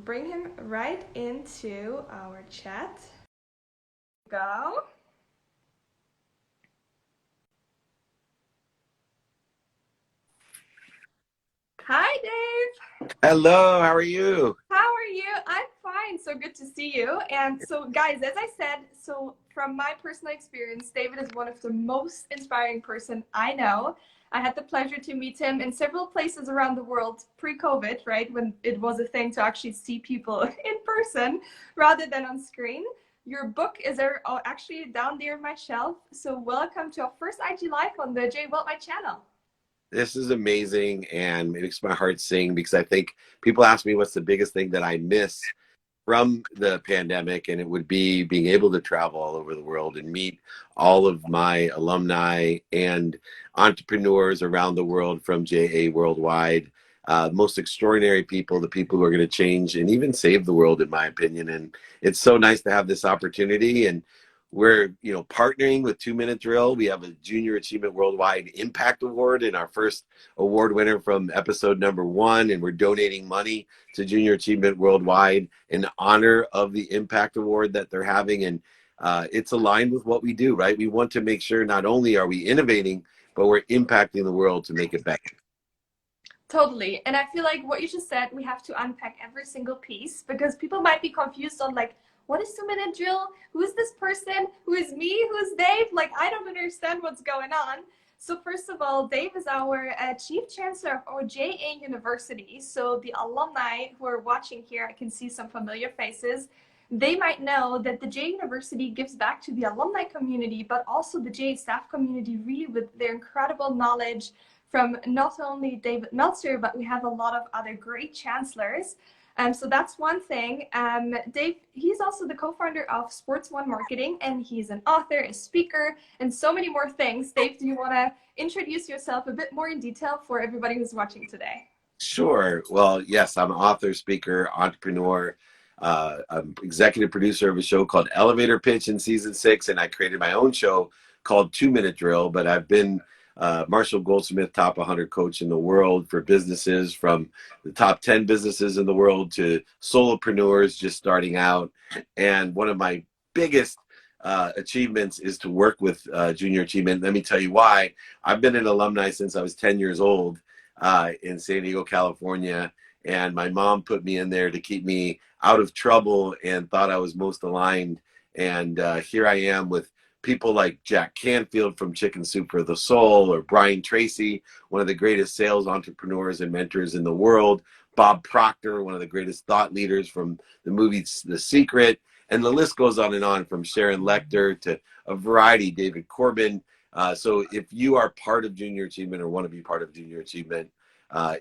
bring him right into our chat. Go. Hi, Dave. Hello, how are you? How are you? I'm fine. So good to see you. And so, guys, as I said, so from my personal experience, David is one of the most inspiring person I know. I had the pleasure to meet him in several places around the world pre-COVID, right? When it was a thing to actually see people in person rather than on screen. Your book is actually down there on my shelf. So welcome to our first IG Live on the J Welt My channel. This is amazing and it makes my heart sing because I think people ask me what's the biggest thing that I miss from the pandemic, and it would be being able to travel all over the world and meet all of my alumni and entrepreneurs around the world from JA Worldwide. Most extraordinary people, the people who are going to change and even save the world, in my opinion. And it's so nice to have this opportunity. And we're, partnering with 2 Minute Drill. We have a Junior Achievement Worldwide Impact Award and our first award winner from episode number 1. And we're donating money to Junior Achievement Worldwide in honor of the Impact Award that they're having. And it's aligned with what we do, right? We want to make sure not only are we innovating, but we're impacting the world to make it better. Totally. And I feel like what you just said, we have to unpack every single piece because people might be confused on like, what is 2 Minute Drill? Who is this person? Who is me? Who is Dave? Like, I don't understand what's going on. So first of all, Dave is our Chief Chancellor of our JA University. So the alumni who are watching here, I can see some familiar faces. They might know that the JA University gives back to the alumni community, but also the JA staff community really with their incredible knowledge from not only David Meltzer, but we have a lot of other great chancellors. So that's one thing. Dave, he's also the co-founder of Sports One Marketing, and he's an author, a speaker, and so many more things. Dave, do you want to introduce yourself a bit more in detail for everybody who's watching today? Sure. Well, yes, I'm an author, speaker, entrepreneur. I'm executive producer of a show called Elevator Pitch in season 6, and I created my own show called 2 Minute Drill. But I've been Marshall Goldsmith top 100 coach in the world for businesses, from the top 10 businesses in the world to solopreneurs just starting out. And one of my biggest achievements is to work with Junior Achievement. Let me tell you why. I've been an alumni since I was 10 years old in San Diego, California. And my mom put me in there to keep me out of trouble and thought I was most aligned. And here I am with people like Jack Canfield from Chicken Soup for the Soul, or Brian Tracy, one of the greatest sales entrepreneurs and mentors in the world, Bob Proctor, one of the greatest thought leaders from the movie The Secret, and the list goes on, from Sharon, Lechter to a variety, David Corbin. So if you are part of Junior Achievement or want to be part of Junior Achievement,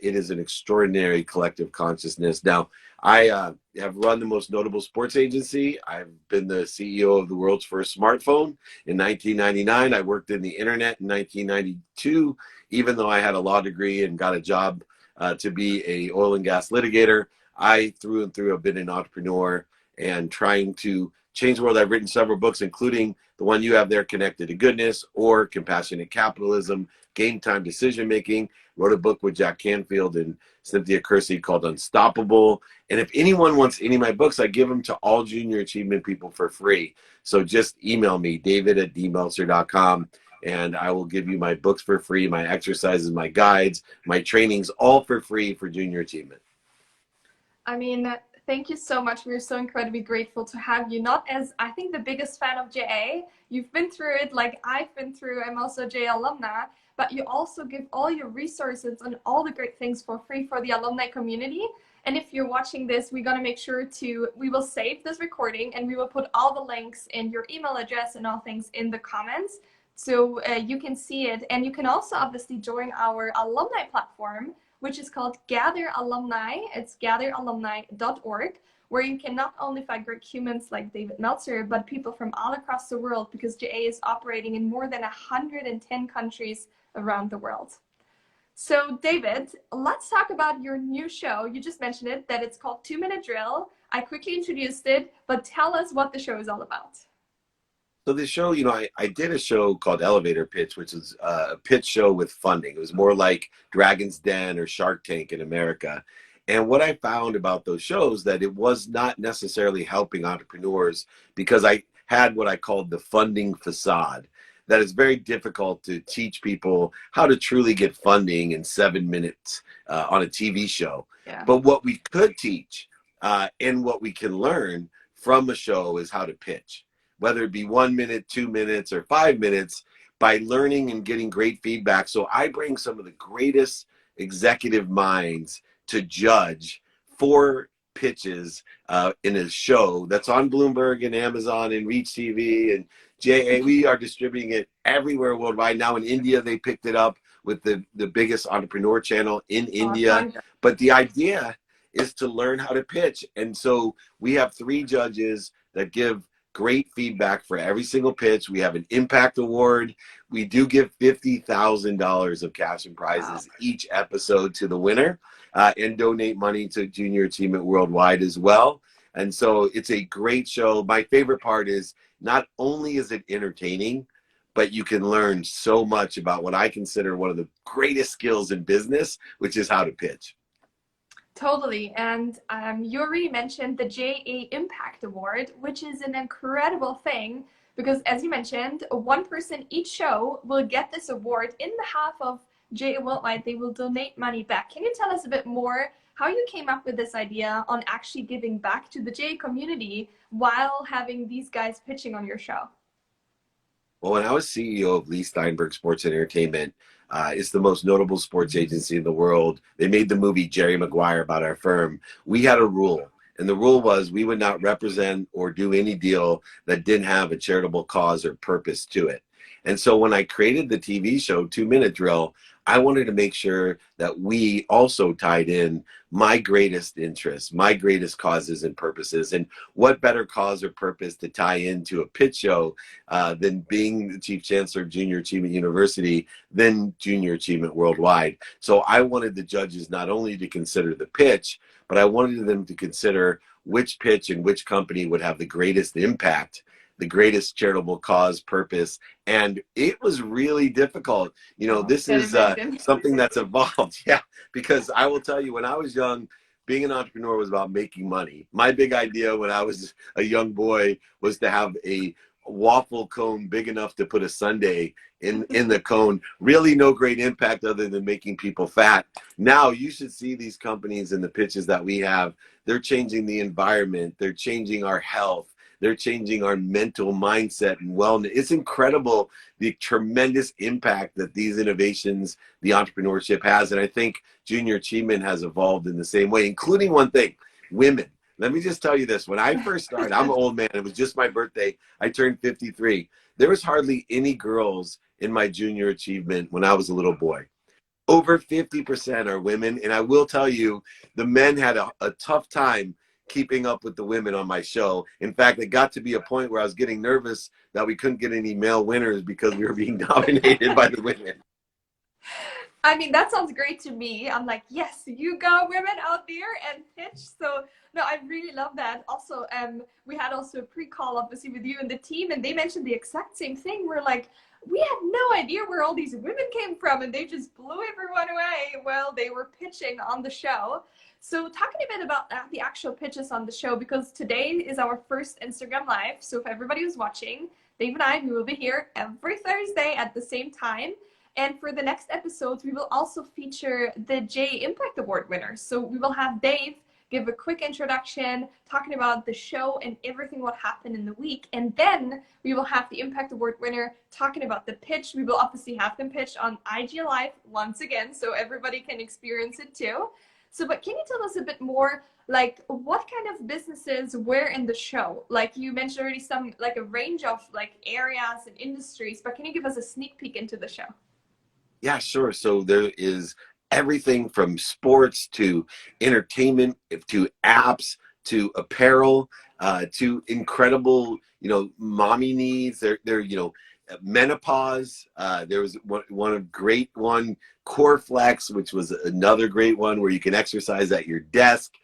it is an extraordinary collective consciousness. Now, I have run the most notable sports agency. I've been the CEO of the world's first smartphone in 1999. I worked in the internet in 1992, even though I had a law degree and got a job to be a oil and gas litigator. I, through and through, have been an entrepreneur and trying to change the world. I've written several books, including the one you have there, Connected to Goodness, or Compassionate Capitalism, Game Time Decision Making. Wrote a book with Jack Canfield and Cynthia Kersey called Unstoppable. And if anyone wants any of my books, I give them to all Junior Achievement people for free. So just email me, david@dmeltzer.com, and I will give you my books for free, my exercises, my guides, my trainings, all for free for Junior Achievement. I mean, thank you so much. We're so incredibly grateful to have you. Not as, I think, the biggest fan of JA. You've been through it like I've been through. I'm also a JA alumna. But you also give all your resources and all the great things for free for the alumni community. And if you're watching this, we're going to make sure we will save this recording and we will put all the links in your email address and all things in the comments. So you can see it. And you can also obviously join our alumni platform, which is called Gather Alumni. It's gatheralumni.org, where you can not only find great humans like David Meltzer, but people from all across the world, because JA is operating in more than 110 countries around the world. So David, let's talk about your new show. You just mentioned it, that it's called 2 Minute Drill. I quickly introduced it, but tell us what the show is all about. So this show, I did a show called Elevator Pitch, which is a pitch show with funding. It was more like Dragon's Den or Shark Tank in America. And what I found about those shows that it was not necessarily helping entrepreneurs because I had what I called the funding facade. That it's very difficult to teach people how to truly get funding in 7 minutes on a TV show. Yeah. But what we could teach and what we can learn from a show is how to pitch, whether it be 1 minute, 2 minutes, or 5 minutes, by learning and getting great feedback. So I bring some of the greatest executive minds to judge 4 pitches in a show that's on Bloomberg and Amazon and Reach TV and JA. We are distributing it everywhere worldwide. Now in India, they picked it up with the biggest entrepreneur channel in India. But the idea is to learn how to pitch. And so we have 3 judges that give great feedback for every single pitch. We have an impact award. We do give $50,000 of cash and prizes each episode to the winner, and donate money to Junior Achievement Worldwide as well. And so it's a great show. My favorite part is not only is it entertaining, but you can learn so much about what I consider one of the greatest skills in business, which is how to pitch. Totally. And you already mentioned the JA Impact Award, which is an incredible thing because, as you mentioned, one person each show will get this award. In behalf of JA Worldwide, they will donate money back. Can you tell us a bit more how you came up with this idea on actually giving back to the JA community while having these guys pitching on your show? Well, when I was CEO of Lee Steinberg Sports and Entertainment, it's the most notable sports agency in the world. They made the movie Jerry Maguire about our firm. We had a rule, and the rule was we would not represent or do any deal that didn't have a charitable cause or purpose to it. And so when I created the TV show 2 Minute Drill, I wanted to make sure that we also tied in my greatest interests, my greatest causes and purposes. And what better cause or purpose to tie into a pitch show than being the Chief Chancellor of Junior Achievement University, then Junior Achievement Worldwide. So I wanted the judges not only to consider the pitch, but I wanted them to consider which pitch and which company would have the greatest impact, the greatest charitable cause, purpose. And it was really difficult. You know, this is something that's evolved. Yeah, because I will tell you, when I was young, being an entrepreneur was about making money. My big idea when I was a young boy was to have a waffle cone big enough to put a sundae in the cone. Really no great impact other than making people fat. Now you should see these companies and the pitches that we have. They're changing the environment. They're changing our health. They're changing our mental mindset and wellness. It's incredible the tremendous impact that these innovations, the entrepreneurship has. And I think Junior Achievement has evolved in the same way, including one thing, women. Let me just tell you this. When I first started, I'm an old man. It was just my birthday. I turned 53. There was hardly any girls in my Junior Achievement when I was a little boy. Over 50% are women. And I will tell you, the men had a tough time keeping up with the women on my show. In fact, it got to be a point where I was getting nervous that we couldn't get any male winners because we were being dominated by the women. I mean, that sounds great to me. I'm like, yes, you go women out there and pitch. So no, I really love that. Also, we had also a pre-call obviously with you and the team, and they mentioned the exact same thing. We're like, we had no idea where all these women came from, and they just blew everyone away while they were pitching on the show. So talking a bit about the actual pitches on the show, because today is our first Instagram Live. So if everybody who's watching, Dave and I, we will be here every Thursday at the same time. And for the next episodes, we will also feature the J Impact Award winners. So we will have Dave give a quick introduction, talking about the show and everything what happened in the week. And then we will have the Impact Award winner talking about the pitch. We will obviously have them pitch on IG Live once again, so everybody can experience it too. So, but can you tell us a bit more, like what kind of businesses were in the show? Like you mentioned already some, like a range of like areas and industries, but can you give us a sneak peek into the show? Yeah, sure. So there is everything from sports to entertainment to apps to apparel to incredible, mommy needs. They're menopause. There was one great one, Core Flex, which was another great one where you can exercise at your desk.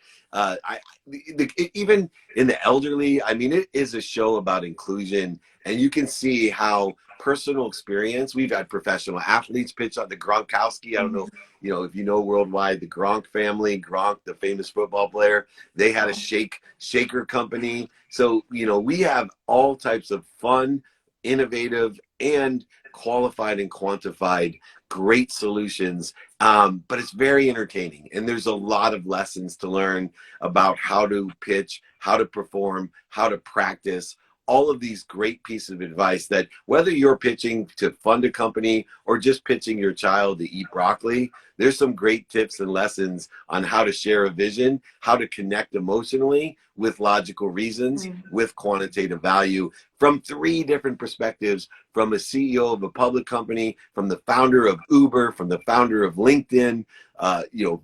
Even in the elderly, I mean, it is a show about inclusion, and you can see how personal experience. We've had professional athletes pitch on the Gronkowski. I don't know, Mhm. if you know worldwide, the Gronk family, Gronk, the famous football player, they had a Wow. shaker company. So, we have all types of fun, innovative, and qualified and quantified great solutions. But it's very entertaining, and there's a lot of lessons to learn about how to pitch, how to perform, how to practice, all of these great pieces of advice that whether you're pitching to fund a company or just pitching your child to eat broccoli, there's some great tips and lessons on how to share a vision, how to connect emotionally with logical reasons, Mm. with quantitative value from three different perspectives: from a CEO of a public company, from the founder of Uber, from the founder of LinkedIn,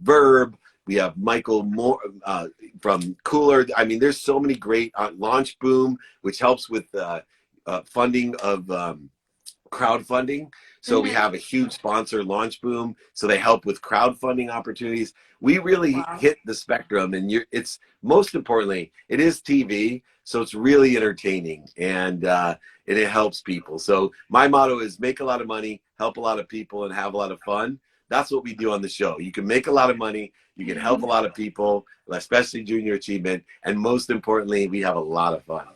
Verb. We have Michael Moore from Cooler. I mean, there's so many great Launch Boom, which helps with funding of crowdfunding. So we Hmm. have a huge sponsor, Launch Boom. So they help with crowdfunding opportunities. We really Wow. hit the spectrum, and it's most importantly, it is TV, so it's really entertaining, and it helps people. So my motto is make a lot of money, help a lot of people, and have a lot of fun. That's what we do on the show. You can make a lot of money, you can help a lot of people, especially junior achievement, and most importantly, we have a lot of fun.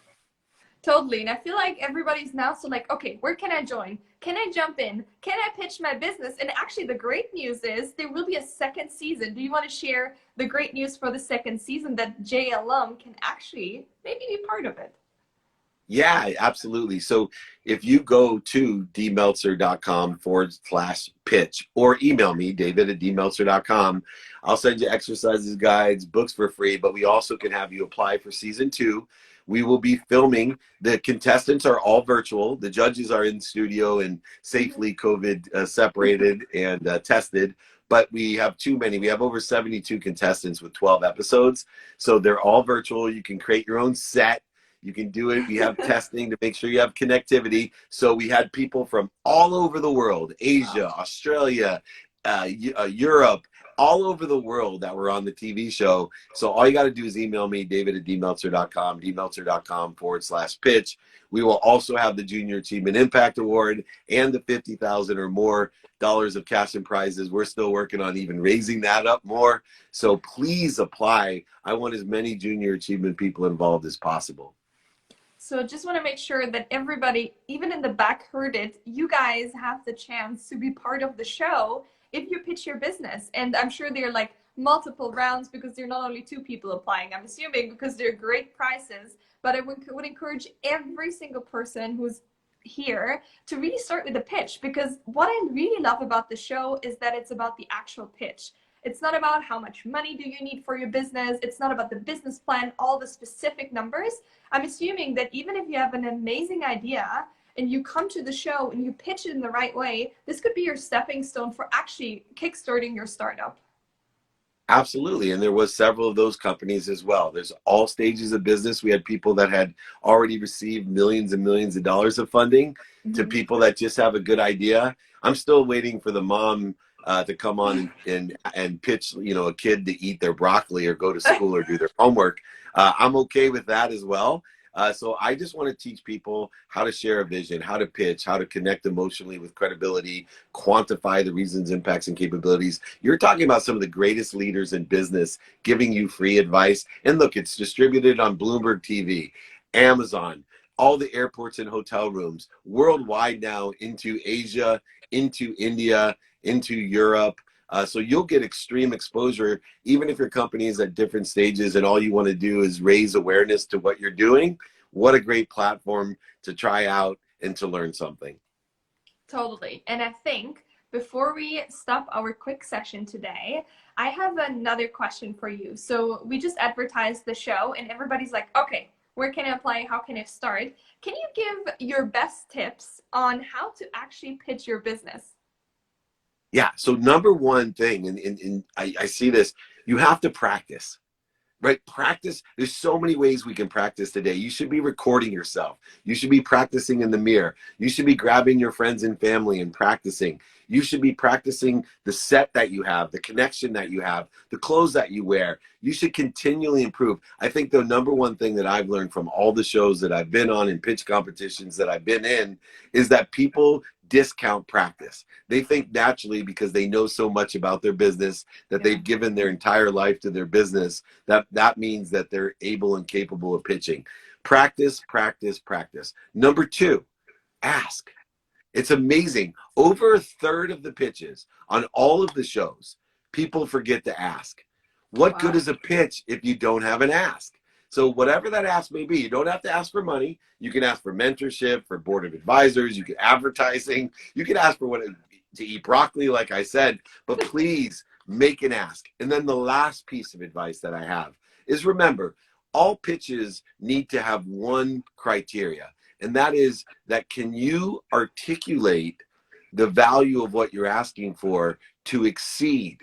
Totally. And I feel like everybody's now so like, okay, where can I join? Can I jump in? Can I pitch my business? And actually, the great news is there will be a second season. Do you want to share the great news for the second season that J alum can actually maybe be part of it? Yeah, absolutely. So if you go to dmeltzer.com/pitch or email me, david@dmeltzer.com, I'll send you exercises, guides, books for free, but we also can have you apply for season 2. We will be filming. The contestants are all virtual. The judges are in studio and safely COVID separated and tested. But we have too many. We have over 72 contestants with 12 episodes. So they're all virtual. You can create your own set. You can do it. We have testing to make sure you have connectivity. So we had people from all over the world, Wow. Asia, Australia, Europe, all over the world that were on the TV show. So all you got to do is email me, david@dmeltzer.com, dmeltzer.com/pitch. We will also have the Junior Achievement Impact Award and the 50,000 or more dollars of cash and prizes. We're still working on even raising that up more. So please apply. I want as many junior achievement people involved as possible. So just want to make sure that everybody, even in the back, heard it. You guys have the chance to be part of the show if you pitch your business. And I'm sure there are like multiple rounds because there are not only two people applying. I'm assuming because they're great prices. But I would encourage every single person who's here to really start with the pitch, because what I really love about the show is that it's about the actual pitch. It's not about how much money do you need for your business. It's not about the business plan, all the specific numbers. I'm assuming that even if you have an amazing idea and you come to the show and you pitch it in the right way, this could be your stepping stone for actually kickstarting your startup. Absolutely. And there was several of those companies as well. There's all stages of business. We had people that had already received millions and millions of dollars of funding to Mm-hmm. people that just have a good idea. I'm still waiting for the mom to come on and pitch, a kid to eat their broccoli or go to school or do their homework. I'm okay with that as well. So I just want to teach people how to share a vision, how to pitch, how to connect emotionally with credibility, quantify the reasons, impacts, and capabilities. You're talking about some of the greatest leaders in business giving you free advice. And look, it's distributed on Bloomberg TV, Amazon, all the airports and hotel rooms, worldwide now, into Asia, into India, into Europe. So you'll get extreme exposure, even if your company is at different stages and all you want to do is raise awareness to what you're doing. What a great platform to try out and to learn something. Totally. And I think before we stop our quick session today, I have another question for you. So we just advertised the show and everybody's like, okay, where can I apply? How can I start? Can you give your best tips on how to actually pitch your business? Yeah. So number one thing, and I see this, you have to practice. Right? Practice. There's so many ways we can practice today. You should be recording yourself. You should be practicing in the mirror. You should be grabbing your friends and family and practicing. You should be practicing the set that you have, the connection that you have, the clothes that you wear. You should continually improve. I think the number one thing that I've learned from all the shows that I've been on and pitch competitions that I've been in is that people discount practice. They think naturally, because they know so much about their business, that they've given their entire life to their business, that means that they're able and capable of pitching. Practice, practice, practice. Number two, ask. It's amazing. Over a third of the pitches on all of the shows, people forget to ask. What good Wow. is a pitch if you don't have an ask? So whatever that ask may be, you don't have to ask for money. You can ask for mentorship, for board of advisors, you can advertising, you can ask for what to eat broccoli, like I said, but please make an ask. And then the last piece of advice that I have is, remember, all pitches need to have one criteria, and that is that can you articulate the value of what you're asking for to exceed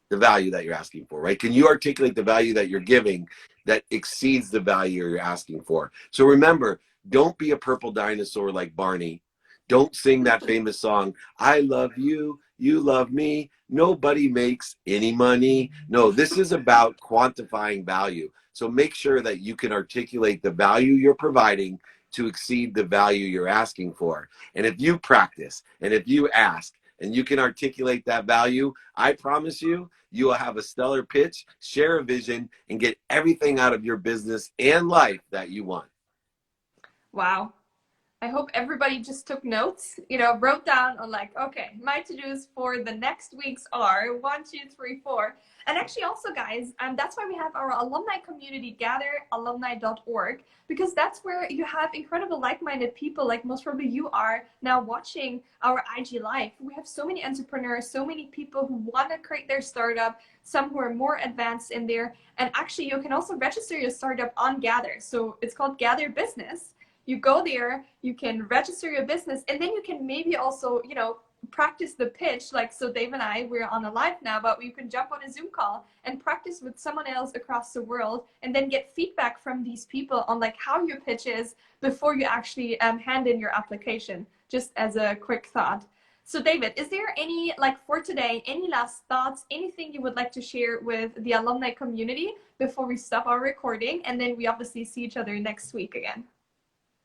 the value that you're asking for, right? Can you articulate the value that you're giving that exceeds the value you're asking for? So remember, don't be a purple dinosaur like Barney. Don't sing that famous song, I love you, you love me, nobody makes any money. No, this is about quantifying value. So make sure that you can articulate the value you're providing to exceed the value you're asking for. And if you practice and if you ask and you can articulate that value, I promise you, you will have a stellar pitch, share a vision, and get everything out of your business and life that you want. Wow. I hope everybody just took notes, wrote down on like, okay, my to-dos for the next weeks are 1, 2, 3, 4. And actually also, guys, that's why we have our alumni community, gatheralumni.org, because that's where you have incredible like-minded people, like most probably you are now watching our IG Live. We have so many entrepreneurs, so many people who want to create their startup, some who are more advanced in there. And actually, you can also register your startup on Gather. So it's called Gather Business. You go there, you can register your business, and then you can maybe also, practice the pitch. Like, so Dave and I, we're on a live now, but you can jump on a Zoom call and practice with someone else across the world, and then get feedback from these people on like how your pitch is before you actually hand in your application, just as a quick thought. So David, is there any, like for today, any last thoughts, anything you would like to share with the alumni community before we stop our recording? And then we obviously see each other next week again.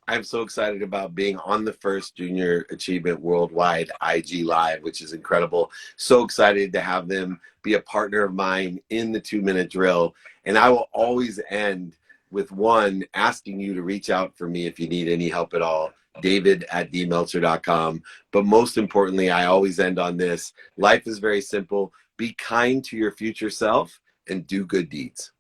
I'm so excited about being on the first Junior Achievement Worldwide IG Live, which is incredible. So excited to have them be a partner of mine in the 2-minute drill. And I will always end with one, asking you to reach out for me if you need any help at all, david@dmeltzer.com. But most importantly, I always end on this. Life is very simple. Be kind to your future self and do good deeds.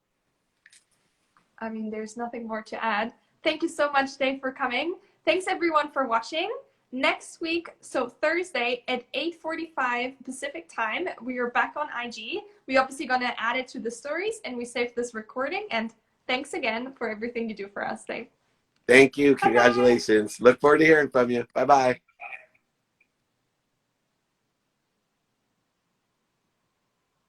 I mean, there's nothing more to add. Thank you so much, Dave, for coming. Thanks, everyone, for watching. Next week, so Thursday at 8:45 Pacific time, we are back on IG. We're obviously going to add it to the stories, and we saved this recording. And thanks again for everything you do for us, Dave. Thank you. Bye-bye. Congratulations. Look forward to hearing from you. Bye-bye.